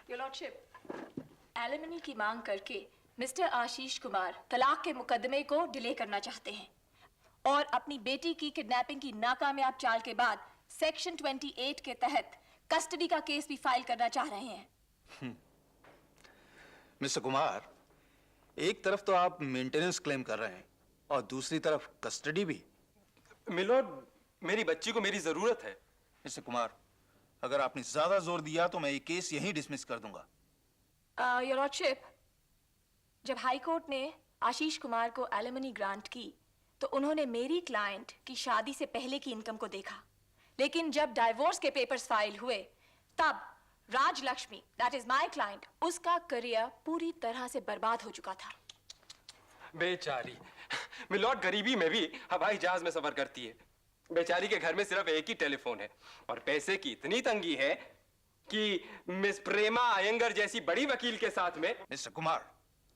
Your lordship, alimony की मांग करके मिस्टर आशीष कुमार तलाक के मुकदमे को डिले करना चाहते हैं और अपनी बेटी की किडनैपिंग की नाकामयाब चाल के बाद सेक्शन 28 के तहत कस्टडी का केस भी फाइल करना चाह रहे हैं। मिस्टर कुमार, एक तरफ तो आप मेंटेनेंस क्लेम कर रहे हैं और दूसरी तरफ कस्टडी भी। मिलोड, मेरी बच्ची को मेरी जरूरत है। मिस्टर कुमार, अगर आपने ज्यादा जोर दिया तो मैं ये केस यहीं डिसमिस कर दूंगा। योर लॉर्डशिप, जब हाई कोर्ट ने आशीष कुमार को एलिमनी ग्रांट की तो उन्होंने मेरी क्लाइंट की शादी से पहले की इनकम को देखा, लेकिन जब डाइवोर्स के पेपर्स फाइल हुए तब Rajalakshmi, that is my client, उसका करियर पूरी तरह से बर्बाद हो चुका था। बेचारी मिलोड, गरीबी में भी हवाई जहाज में सफर करती है। बेचारी के घर में सिर्फ एक ही टेलीफोन है और पैसे की इतनी तंगी है कि मिस प्रेमा अयंगर जैसी बड़ी वकील के साथ में। मिस्टर कुमार,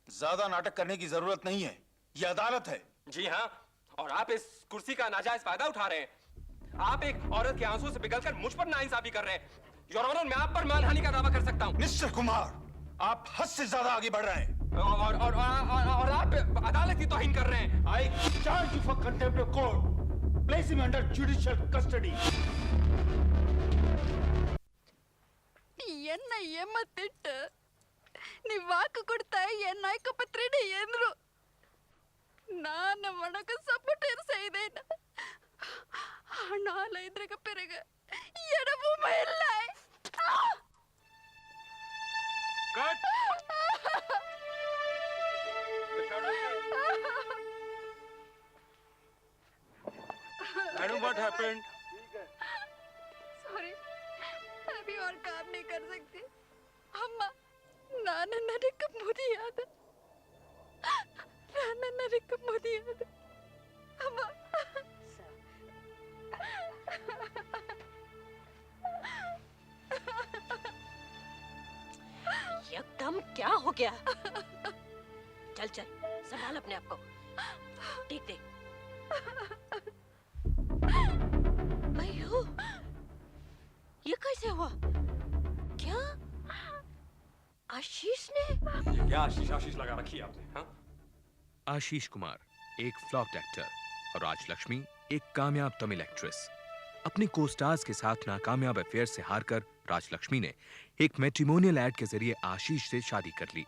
ज्यादा नाटक करने की जरूरत नहीं है, यह अदालत है। जी हाँ, और आप इस कुर्सी का नाजायज फायदा उठा रहे हैं। आप एक औरत के आंसू से पिघलकर मुझ पर नाइंसाफी कर रहे हैं। योर ऑनर, मैं आप पर मानहानि का दावा कर सकता हूं। मिस्टर कुमार, आप हद से ज्यादा आगे बढ़ रहे हैं और आप अदालत की तौहीन कर रहे हैं। I charge you for contempt of court. Place him under judicial custody. ಎನ್ನ ಎಮ್ಮತ್ತಿಟ್ಟು ನೀವು ವಾಕು ಕೊಡ್ತಾ ಎನ್ನ ಐಕಪತ್ರಿನ ಎಂದ್ರು ನಾನು మనకు సపోర్ట్ செய்தேன். ஆனால் இதற்கு பிறகு எடவும் இல்லை. Cut. Madam, what happened? Sorry, अभी और काम नहीं कर सकती. अम्मा, नाना नरक मुदियाद. नाना नरक मुदियाद. अम्मा. एकदम क्या हो गया? चल चल, संभाल अपने आप को। ठीक देख। अयो, ये कैसे हुआ? क्या आशीष ने? ये क्या आशीष लगा रखी है आपने? हाँ? आशीष कुमार एक फ्लॉप्ड एक्टर और राजलक्ष्मी एक कामयाब तमिल एक्ट्रेस। अपने को-स्टार्स के साथ नाकामयाब अफेयर से हारकर राजलक्ष्मी ने एक मैट्रिमोनियल एड के जरिए आशीष से शादी कर ली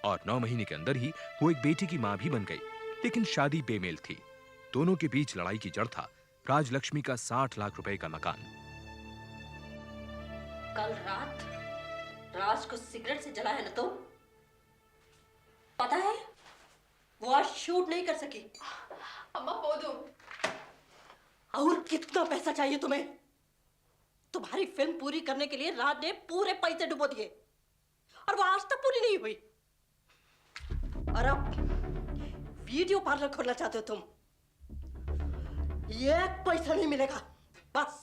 और 9 महीने के अंदर ही वो एक बेटी की मां भी बन गई। लेकिन शादी बेमेल थी। दोनों के बीच लड़ाई की जड़ था राजलक्ष्मी का 60 लाख रुपए का मकान। कल रात राज को सिगरेट से जलाया ना, तो पता है वो आज शूट नहीं कर सकी। अम्मा पोदू, और कितना पैसा चाहिए तुम्हें? तुम्हारी फिल्म पूरी करने के लिए राज ने पूरे पैसे डुबो दिए और वो आज तक पूरी नहीं हुई। और अब वीडियो पार्लर खोलना चाहते हो तुम? एक पैसा नहीं मिलेगा। बस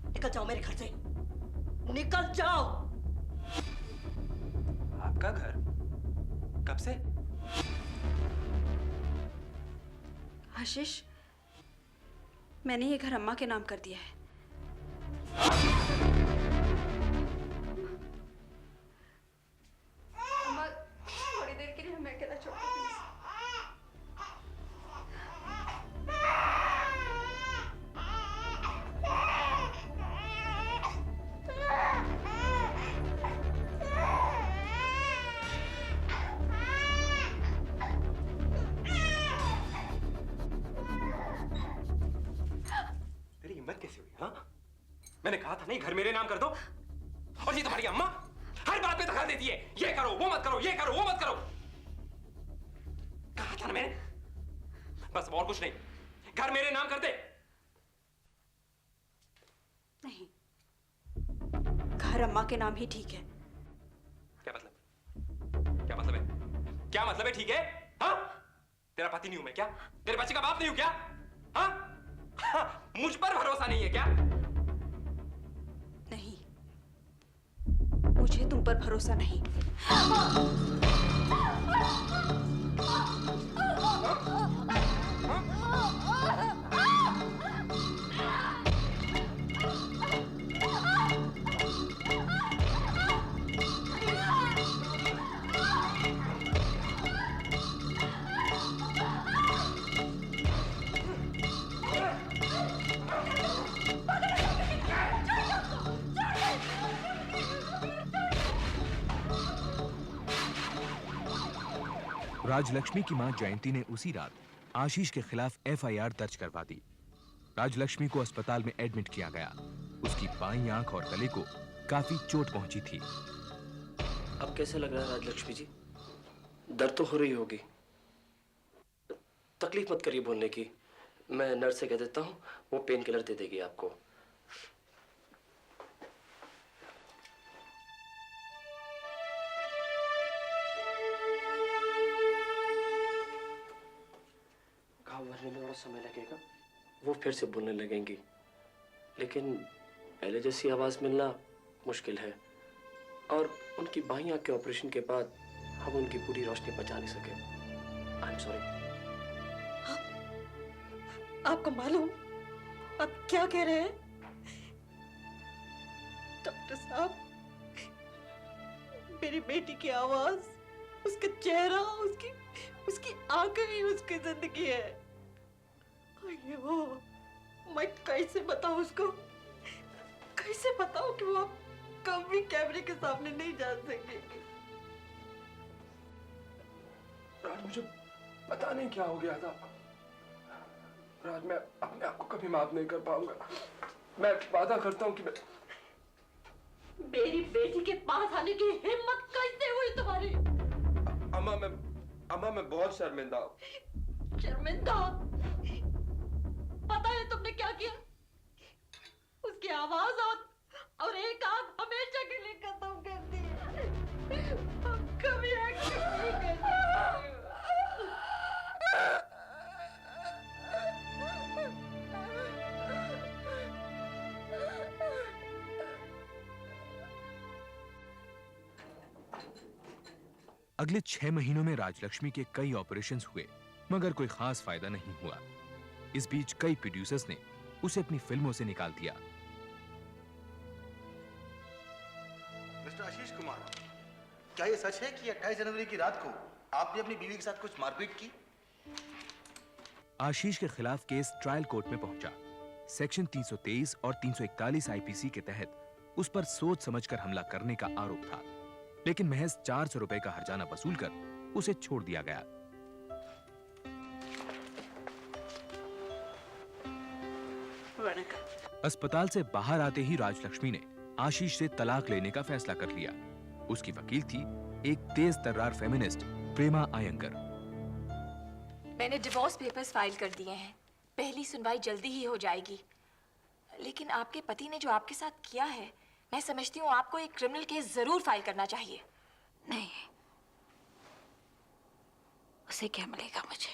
निकल जाओ मेरे घर से, निकल जाओ। आपका घर? कब से? आशीष, मैंने ये घर अम्मा के नाम कर दिया है। अम्मा, थोड़ी देर के लिए हमें अकेला छोड़ दो प्लीज। कैसे हुई? हाँ, मैंने कहा था नहीं घर मेरे नाम कर दो, और ये तुम्हारी अम्मा हर बात पे दखल देती है। ये करो, वो मत करो, ये करो, वो मत करो। कहा था ना मैंने, बस और कुछ नहीं, घर मेरे नाम कर दे। नहीं, घर अम्मा के नाम ही ठीक है। क्या मतलब? क्या मतलब है? क्या मतलब है ठीक है? हाँ? तेरा पति नहीं हूं मैं क्या? तेरे बच्चे का बाप नहीं हूं क्या? हाँ? हाँ, मुझ पर भरोसा नहीं है क्या? नहीं, मुझे तुम पर भरोसा नहीं। राजलक्ष्मी की मां जयंती ने उसी रात आशीष के खिलाफ एफआईआर दर्ज करवा दी। राजलक्ष्मी को अस्पताल में एडमिट किया गया। उसकी बाईं आंख और गले को काफी चोट पहुंची थी। अब कैसे लग रहा है राजलक्ष्मी जी? दर्द तो हो रही होगी। तकलीफ मत करिए बोलने की, मैं नर्स से कह देता हूँ, वो पेन किलर दे देगी आपको। घाव भरने में थोड़ा समय लगेगा, वो फिर से बोलने लगेंगी, लेकिन पहले जैसी आवाज मिलना मुश्किल है। और उनकी बाईं आंख के ऑपरेशन के बाद हम उनकी पूरी रोशनी बचा नहीं सके। आई एम सॉरी। आपको मालूम आप क्या कह रहे हैं? डॉक्टर साहब, मेरी बेटी की आवाज, उसका चेहरा, उसकी आंखें ही उसकी जिंदगी है। अयो, मैं कैसे बताऊं उसको? कैसे बताऊं कि वो कभी कैमरे के सामने नहीं जा सकेगी? राज, मुझे पता नहीं क्या हो गया था। राज, मैं अपने आप को कभी माफ नहीं कर पाऊंगा। मैं वादा करता हूँ कि मेरी बेटी के पास आने की हिम्मत कैसे हुई तुम्हारी? अम्मा मैं बहुत शर्मिंदा हूँ। शर्मिंदा? पता है तुमने क्या किया? उसकी आवाज और एक आंख हमेशा के लिए खत्म कर दी। हम कभी एक्सेप्ट नहीं कर सकते। अगले 6 महीनों में राजलक्ष्मी के कई ऑपरेशंस हुए, मगर कोई खास फायदा नहीं हुआ। इस बीच कई प्रोड्यूसर्स ने उसे अपनी फिल्मों से निकाल दिया। मिस्टर आशीष कुमार, क्या ये सच है कि 28 जनवरी की रात को आपने अपनी बीवी के साथ कुछ मारपीट की? आशीष के खिलाफ केस ट्रायल कोर्ट में पहुंचा। सेक्शन 323 और 341 आईपीसी के तहत उस पर सोच समझकर हमला करने का आरोप था, लेकिन महज 400 रुपए का हर्जाना वसूल कर उसे छोड़ दिया गया। अस्पताल से बाहर आते ही राजलक्ष्मी ने आशीष से तलाक लेने का फैसला कर लिया। उसकी वकील थी एक तेज तर्रार फेमिनिस्ट प्रेमा अयंगर। मैंने डिवोर्स पेपर्स फाइल कर दिए हैं। पहली सुनवाई जल्दी ही हो जाएगी। लेकिन आपके पति ने जो आपके साथ किया है, मैं समझती हूँ आपको एक क्रिमिनल केस जरूर फाइल करना चाहिए। नहीं, उसे क्या मिलेगा मुझे?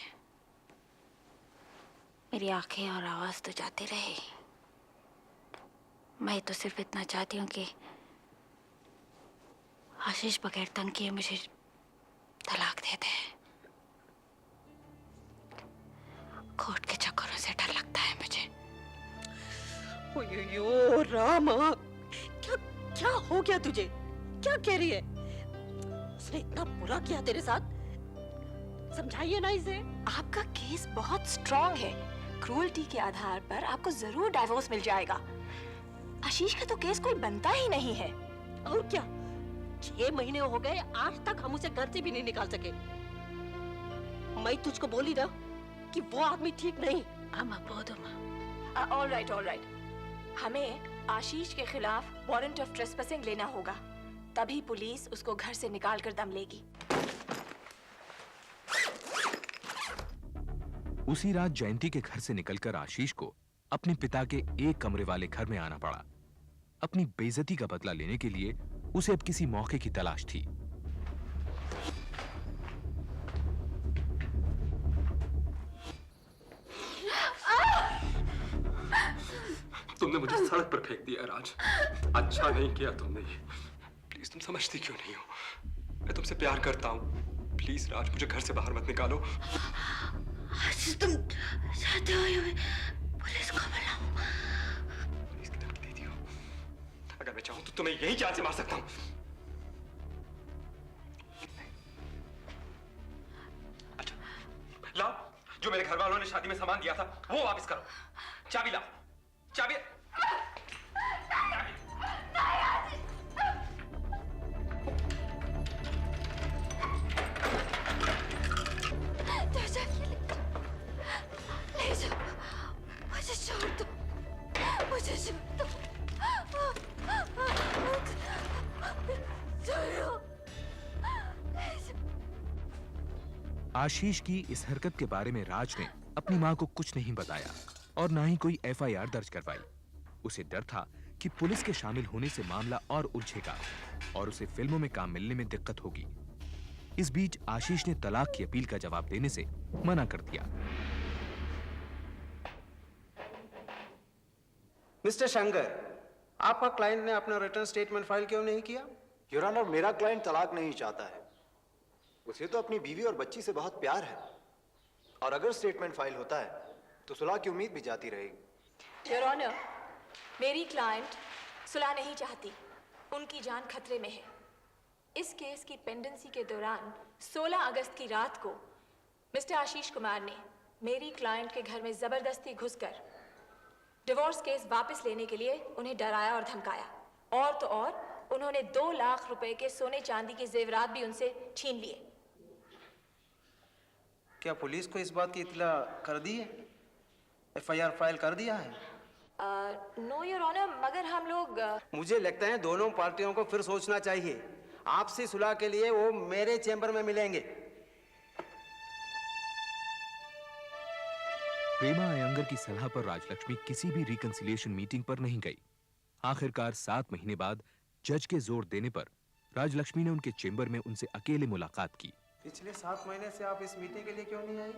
मेरी आंखें और आवाज तो जाती रही। मैं तो सिर्फ इतना चाहती हूँ कि आशीष बगैर तंग किए मुझे तलाक दे दे। कोर्ट के चक्करों से डर लगता है मुझे। ओयो रामा, क्या हो गया तुझे? क्या कह रही है? उसने इतना बुरा किया तेरे साथ? समझाइए ना इसे। आपका केस बहुत स्ट्रॉन्ग है। क्रूअल्टी के आधार पर आपको जरूर डाइवोर्स मिल जाएगा। आशीष का तो केस कोई बनता ही नहीं है। और क्या, 6 महीने हो गए, आज तक हम उसे घर से भी नहीं निकाल सके। मैं तुझको बोली ना कि वो आदमी ठीक नहीं। अम्मा बहुत अम्मा। All right. हमें आशीष के खिलाफ वारंट ऑफ ट्रेसपेसिंग लेना होगा, तभी पुलिस उसको घर से निकाल कर दम लेगी। उसी रात जयंती के घर से निकलकर आशीष को अपने पिता के एक कमरे वाले घर में आना पड़ा। अपनी बेइज्जती का बदला लेने के लिए उसे अब किसी मौके की तलाश थी। तुमने मुझे सड़क पर फेंक दिया राज। अच्छा नहीं किया तुमने ये। प्लीज, तुम समझती क्यों नहीं हो? मैं तुमसे प्यार करता हूँ। प्लीज राज, मुझे घर से बाहर मत निकालो। तुम चाहते हो पुलिस को बुलाऊं? पुलिस की धमकी दे दी हो? अगर मैं चाहूं तो तुम्हें यही जान से मार सकता हूँ। अच्छा, लाओ, जो मेरे घर वालों ने शादी में सामान दिया था वो वापस करो। चाबी लाओ, चाबी। आशीष की इस हरकत के बारे में राज ने अपनी मां को कुछ नहीं बताया और ना ही कोई एफआईआर दर्ज करवाई। उसे डर था कि पुलिस के शामिल होने से मामला और उलझेगा और उसे फिल्मों में काम मिलने में दिक्कत होगी। इस बीच आशीष ने तलाक की अपील का जवाब देने से मना कर दिया। मिस्टर शंकर, आपका क्लाइंट ने अपना रिटर्न स्टेटमेंट फाइल क्यों नहीं किया? योर ऑनर, मेरा क्लाइंट तलाक नहीं चाहता है। उसे तो अपनी बीवी और बच्ची से बहुत प्यार है, और अगर स्टेटमेंट फाइल होता है तो सुलह की उम्मीद भी जाती रहेगी। योर ऑनर, मेरी क्लाइंट सुलह नहीं चाहती, उनकी जान खतरे में है। इस केस की पेंडेंसी के दौरान 16 अगस्त की रात को मिस्टर आशीष कुमार ने मेरी क्लाइंट के घर में जबरदस्ती घुसकर डिवोर्स केस वापस लेने के लिए उन्हें डराया और धमकाया, और तो और उन्होंने 2 लाख रुपए के सोने चांदी के जेवरात भी उनसे छीन लिए। क्या पुलिस को इस बात की इत्तला कर दी है? एफआईआर फाइल कर दिया है? नो योर ऑनर, मगर हम लोग मुझे लगता है दोनों पार्टियों को फिर सोचना चाहिए। आपसी सुलह के लिए वो मेरे चैम्बर में मिलेंगे। प्रेमा अयंगर की सलाह पर राजलक्ष्मी किसी भी रिकंसिलिएशन मीटिंग पर नहीं गई। आखिरकार 7 महीने बाद जज के जोर देने पर राजलक्ष्मी ने उनके चेंबर में उनसे अकेले मुलाकात की। पिछले 7 महीने से आप इस मीटिंग के लिए क्यों नहीं आई?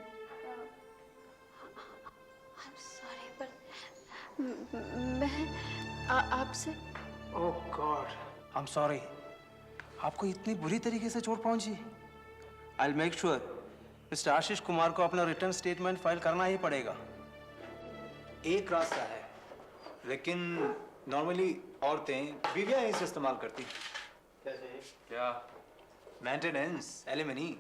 सॉरी, पर मैं आपसे oh God, I am sorry. आपको इतनी बुरी तरीके से चोट पहुंची? I will make sure mister Ashish Kumar को अपना रिटर्न स्टेटमेंट फाइल करना ही पड़ेगा। एक रास्ता है, लेकिन नॉर्मली औरतें बीवियां इसे इस्तेमाल करती। क्या? Maintenance, alimony.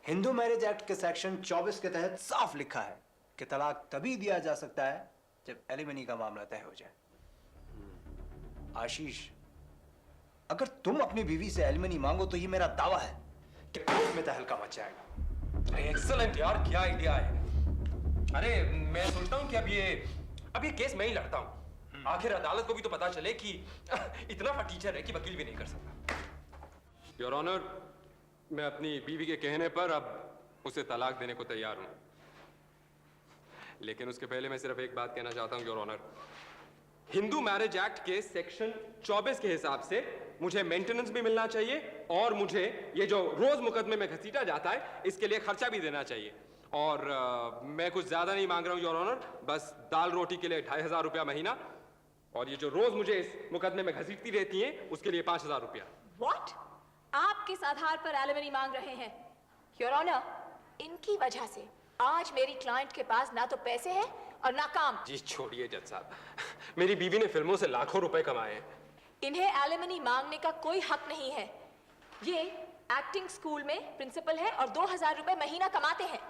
Hindu Marriage Act के सेक्शन 24 के तहत साफ लिखा है कि तलाक तभी दिया जा सकता है जब एलिमनी का मामला तय हो जाए। आशीष, अगर तुम अपनी बीवी से एलिमनी मांगो तो ये मेरा दावा है कि कोर्ट में तहलका मच जाएगा। एक्सीलेंट यार, क्या आइडिया है। अरे मैं सोचता हूँ कि अब ये केस मैं ही लड़ता हूँ। आखिर अदालत को भी तो पता चले कि इतना फटीचर है कि वकील भी नहीं कर सकता। योर ऑनर, मैं अपनी बीवी के कहने पर अब उसे तलाक देने को तैयार हूं। लेकिन उसके पहले मैं सिर्फ एक बात कहना चाहता हूं your honour. Hindu Marriage Act के सेक्शन 24 के हिसाब से मुझे मेंटेनेंस भी मिलना चाहिए और मुझे ये जो रोज मुकदमे में घसीटा जाता है इसके लिए खर्चा भी देना चाहिए। और मैं कुछ ज्यादा नहीं मांग रहा हूं योर ऑनर, बस दाल रोटी के लिए 2500 रुपया महीना, और ये जो रोज मुझे इस मुकदमे में घसीटती रहती हैं उसके लिए 5000 रुपया। व्हाट? आप किस आधार पर एलिमनी मांग रहे हैं? योर ऑनर, इनकी वजह से आज मेरी क्लाइंट के पास ना तो पैसे हैं और ना काम। जी छोड़िए जज साहब, मेरी बीवी ने फिल्मों से लाखों रुपए कमाए हैं। इन्हें एलिमनी मांगने का कोई हक नहीं है। ये एक्टिंग स्कूल में प्रिंसिपल है और 2000 रुपए महीना कमाते हैं।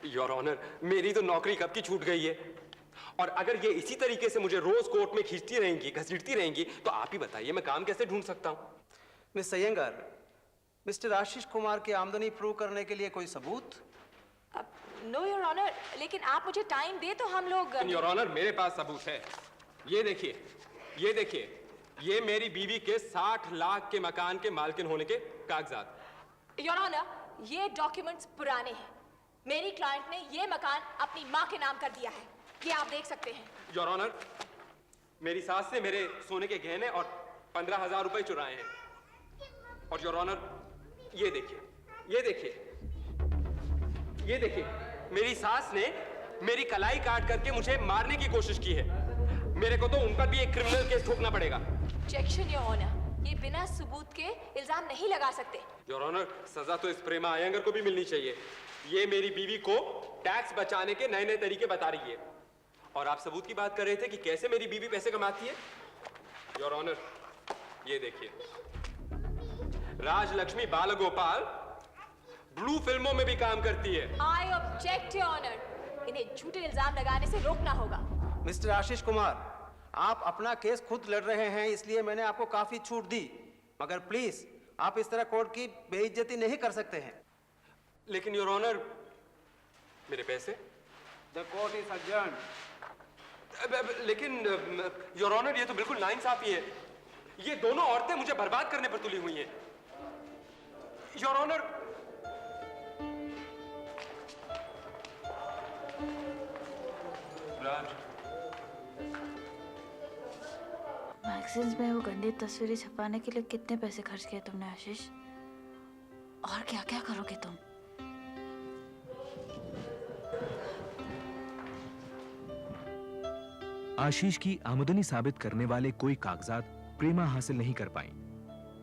योर ऑनर, मेरी तो नौकरी कब की छूट गई है, और अगर ये इसी तरीके से मुझे रोज कोर्ट में खींचती रहेंगी, घसीटती रहेंगी, तो आप ही बताइए मैं काम कैसे ढूंढ सकता हूँ? मिस अयंगर, मिस्टर आशीष कुमार की आमदनी प्रूव करने के लिए कोई सबूत? नो योर ऑनर, लेकिन आप मुझे टाइम दे तो हम लोग। योर ऑनर, मेरे पास सबूत है। ये देखिए, ये देखिए, ये मेरी बीवी के 60 लाख के मकान के मालकिन होने के कागजात। योर ऑनर, ये डॉक्यूमेंट्स पुराने हैं। मेरी क्लाइंट ने ये मकान अपनी माँ के नाम कर दिया है, ये आप देख सकते हैं। योर ऑनर, मेरी सास से मेरे सोने के गहने और 15,000 रुपए चुराए हैं। और योर ऑनर, ये देखिए, ये देखिए, ये देखिए, मेरी सास ने मेरी कलाई काट करके मुझे मारने की कोशिश की है। मेरे को तो उन पर भी एक क्रिमिनल केस ठोकना पड़ेगा। ऑब्जेक्शन योर ऑनर, ये बिना सबूत के इल्जाम नहीं लगा सकते। योर ऑनर, सजा तो इस प्रेमा अयंगर को भी मिलनी चाहिए। ये मेरी बीवी को टैक्स बचाने के नए नए तरीके बता रही है। और आप सबूत की बात कर रहे थे कि कैसे मेरी बीवी पैसे कमाती है। योर ऑनर, ये देखिए, राजलक्ष्मी बालगोपाल ब्लू फिल्मों में भी काम करती है। आई ऑब्जेक्ट योर ऑनर, इन्हें झूठे इल्जाम लगाने से रोकना होगा। मिस्टर आशीष कुमार, आप अपना केस खुद लड़ रहे हैं, इसलिए मैंने आपको काफी छूट दी, मगर प्लीज आप इस तरह कोर्ट की बेइज्जती नहीं कर सकते हैं। लेकिन योर ऑनर, मेरे पैसे? The court is adjourned. लेकिन योर ऑनर, ये तो बिल्कुल नाइंसाफी है। ये दोनों औरतें मुझे बर्बाद करने पर तुली हुई हैं। Your honour, Raj. मैगजीन्स में वो गंदी तस्वीरें छपाने के लिए कितने पैसे खर्च किए तुमने आशीष? और क्या क्या करोगे तुम? आशीष की आमदनी साबित करने वाले कोई कागजात प्रेमा हासिल नहीं कर पाई।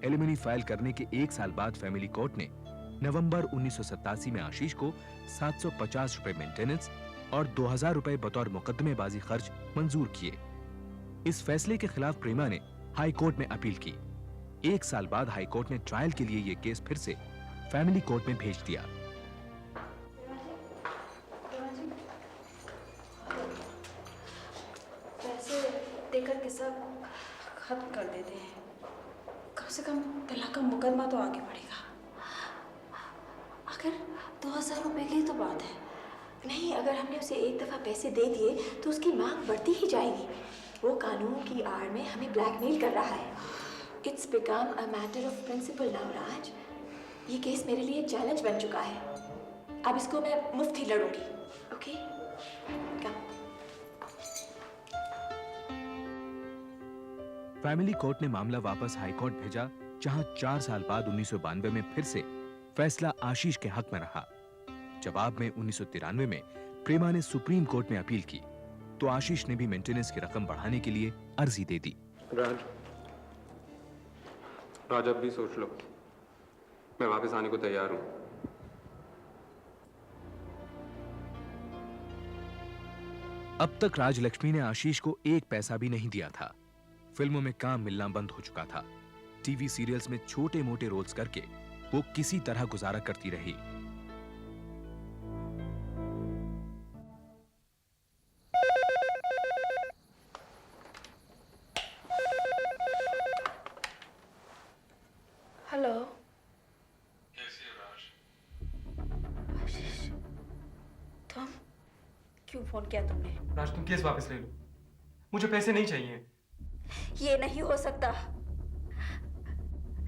एलिमनी फाइल करने के 1 साल बाद फैमिली कोर्ट ने नवंबर 1987 में आशीष को 750 रुपए मेंटेनेंस और 2000 रुपए बतौर मुकदमेबाजी खर्च मंजूर किए। इस फैसले के खिलाफ प्रेमा ने हाई कोर्ट में अपील की। 1 साल बाद हाई कोर्ट ने ट्रायल के लिए यह केस फिर से फैमिली कोर्ट में भेज दिया। पैसे देकर के सब खत्म कर देते हैं। कम से कम तलाक का मुकदमा तो आगे बढ़ेगा। अगर 2000 रुपए की तो बात है। नहीं, अगर हमने उसे एक दफा पैसे दे दिए तो उसकी मांग बढ़ती ही जाएगी। वो कानून की आड़ में हमें ब्लैकमेल कर रहा है। It's become a matter of principle now Raj. ये केस मेरे लिए चैलेंज बन चुका है। अब इसको मैं मुफ्त ही लड़ूंगी। ओके? कम। फैमिली कोर्ट ने मामला वापस हाई कोर्ट भेजा, जहां 4 साल बाद 1992 में फिर से फैसला आशीष के हक में रहा। जवाब में 1993 में प्रेमा ने सुप्रीम कोर्ट में अपील की तो आशीष ने भी मेंटेनेंस की रकम बढ़ाने के लिए अर्जी दे दी। राज अब भी सोच लो, मैं वापस आने को तैयार हूं। अब तक राजलक्ष्मी ने आशीष को 1 पैसा भी नहीं दिया था। फिल्मों में काम मिलना बंद हो चुका था। टीवी सीरियल्स में छोटे मोटे रोल्स करके वो किसी तरह गुजारा करती रही। हेलो। कैसी है राज? आशीष, तुम क्यों फोन किया तुमने? राज, तुम केस वापस ले लो। मुझे पैसे नहीं चाहिए। ये नहीं हो सकता।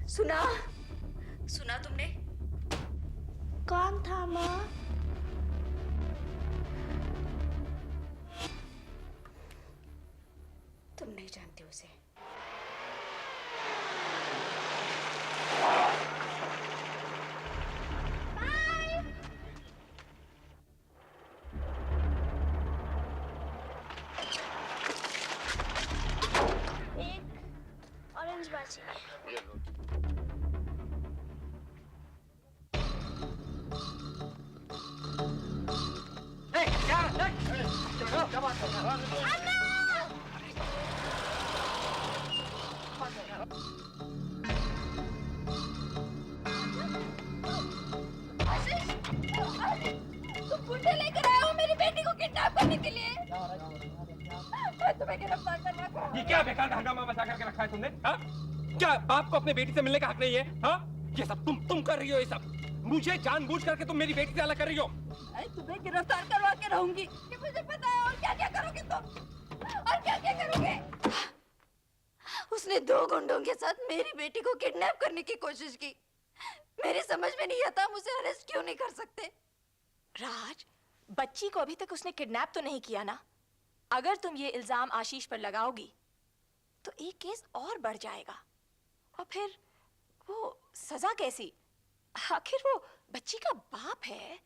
सुना तुमने? कौन था माँ? तुम नहीं जानते उसे। ऑरेंज बार चाहिए। क्या बात कर रहा है? तुम गुंडे लेकर आए हो मेरी बेटी को किडनैप करने के लिए। मैं तुम्हें गिरफ्तार करना चाहता हूं। ये क्या बेकार हंगामा मचा करके रखा है तुमने? हाँ? क्या बाप को अपने बेटी से मिलने का हक नहीं है? हाँ? ये सब तुम कर रही हो। ये सब मुझे जानबूझ करके तुम मेरी बेटी से अलग कर रही हो। मैं तुम्हें गिरफ्तार करवा के रहूंगी। कि मुझे पता है और क्या क्या करोगे तुम, और क्या क्या करोगे। उसने 2 गुंडों के साथ मेरी बेटी को किडनैप करने की कोशिश की। मेरी समझ में नहीं आता हम उसे अरेस्ट क्यों नहीं कर सकते। राज, बच्ची को अभी तक उसने किडनैप तो नहीं किया ना? अगर तुम ये इल्जाम आशीष पर लगाओगी तो एक केस और बढ़ जाएगा और फिर वो सजा कैसी? आखिर वो बच्ची का बाप है।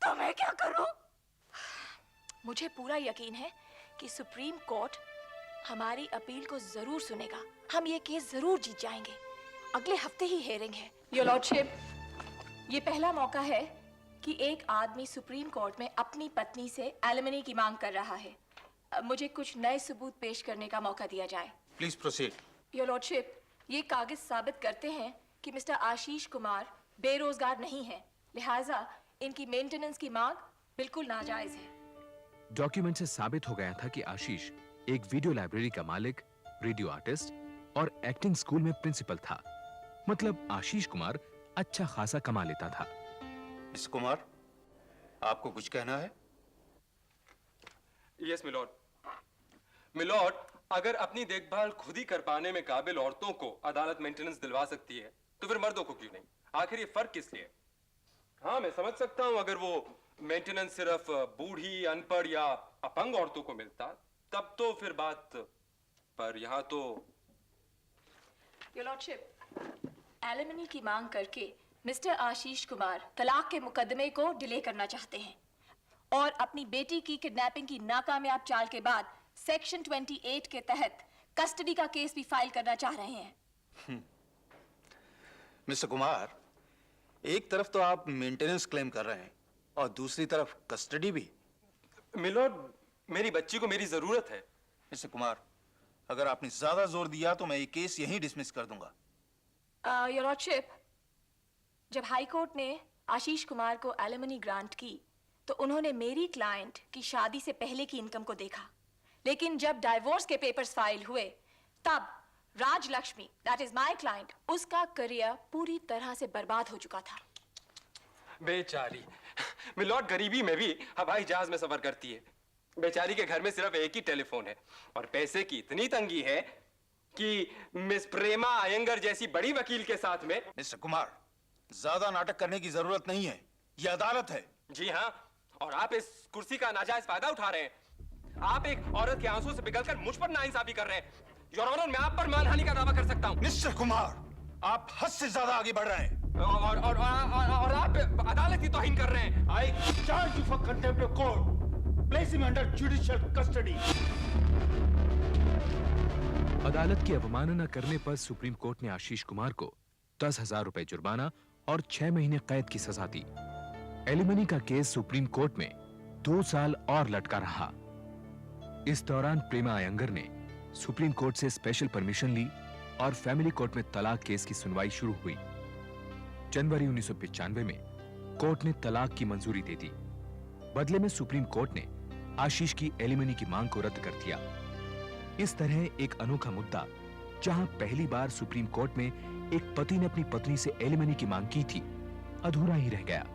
तो मैं क्या करूं? मुझे पूरा यकीन है कि सुप्रीम कोर्ट हमारी अपील को जरूर सुनेगा। हम ये केस जरूर जीत जाएंगे। अगले हफ्ते ही हेयरिंग है। योर लॉर्डशिप, ये पहला मौका है कि एक आदमी सुप्रीम कोर्ट में अपनी पत्नी से एलिमनी की मांग कर रहा है। मुझे कुछ नए सबूत पेश करने का मौका दिया जाए। Please proceed. योर लॉर्डशिप, ये कागज साबित करते हैं कि मिस्टर आशीष कुमार बेरोजगार नहीं है, लिहाजा इनकी मेंटेनेंस की मांग बिल्कुल नाजायज है। डॉक्यूमेंट से साबित हो गया था कि आशीष एक वीडियो लाइब्रेरी का मालिक, रेडियो आर्टिस्ट और एक्टिंग स्कूल में प्रिंसिपल था। मतलब आशीष कुमार अच्छा खासा कमा लेता था। मिस्टर कुमार, आपको कुछ कहना है? Yes milord. मिलॉर्ड, अगर अपनी देखभाल खुद ही कर पाने में काबिल औरतों को अदालत मेंटेनेंस दिलवा सकती है तो फिर मर्दों को क्यों नहीं? आखिर ये फर्क किस लिए? हाँ, मैं समझ सकता हूं अगर वो मेंटेनेंस सिर्फ बूढ़ी, अनपढ़ या अपंग औरतों को मिलता तब तो फिर बात, पर यहाँ तो योर लॉर्डशिप, एलिमनी की मांग करके मिस्टर आशीष कुमार तलाक के मुकदमे को डिले करना चाहते हैं और अपनी बेटी की किडनैपिंग की नाकामयाब चाल के बाद सेक्शन 28 के तहत कस्टडी का केस भी फाइल करना चाह रहे हैं। मिस्टर कुमार, एक तरफ तो आप मेंटेनेंस क्लेम कर रहे हैं और दूसरी तरफ कस्टडी भी। मिलोड, मेरी बच्ची को मेरी जरूरत है। मिस्टर कुमार, अगर आपने ज्यादा जोर दिया तो मैं ये केस यहीं डिसमिस कर दूंगा। योर लॉर्डशिप, जब हाई कोर्ट ने आशीष कुमार को एलिमनी ग्रांट की तो उन्होंने मेरी क्लाइंट की शादी से पहले की इनकम को देखा, लेकिन जब डाइवोर्स के पेपर्स फाइल हुए तब Rajalakshmi, that is my client, उसका करियर पूरी तरह से बर्बाद हो चुका था। बेचारी, मिलोड गरीबी में भी हवाई जहाज में सफर करती है। बेचारी के घर में सिर्फ एक ही टेलीफोन है और पैसे की इतनी तंगी है कि मिस प्रेमा अयंगर जैसी बड़ी वकील के साथ में। मिस्टर कुमार, ज्यादा नाटक करने की जरूरत नहीं है, यह अदालत है। जी हाँ, और आप इस कुर्सी का नाजायज फायदा उठा रहे हैं। आप एक औरत के आंसू से पिघलकर मुझ पर नाइंसाफी कर रहे हैं। योर ऑनर, मैं आप पर मानहानि का दावा कर सकता हूं। मिस्टर कुमार, आप हद से ज्यादा आगे बढ़ रहे हैं और आप अदालती तौहीन कर रहे हैं। I charge you for contempt of court. Place him under judicial custody. अदालत की अवमानना करने पर सुप्रीम कोर्ट ने आशीष कुमार को 10,000 रुपए जुर्माना और 6 महीने कैद की सजा दी। एलिमनी का केस सुप्रीम कोर्ट में 2 साल और लटका रहा। इस दौरान प्रेमा अयंगर ने सुप्रीम कोर्ट से स्पेशल परमिशन ली और फैमिली कोर्ट में तलाक केस की सुनवाई शुरू हुई। जनवरी 1995 में कोर्ट ने तलाक की मंजूरी दे दी। बदले में सुप्रीम कोर्ट ने आशीष की एलिमनी की मांग को रद्द कर दिया। इस तरह एक अनोखा मुद्दा, जहां पहली बार सुप्रीम कोर्ट में एक पति ने अपनी पत्नी से एलिमनी की मांग की थी, अधूरा ही रह गया।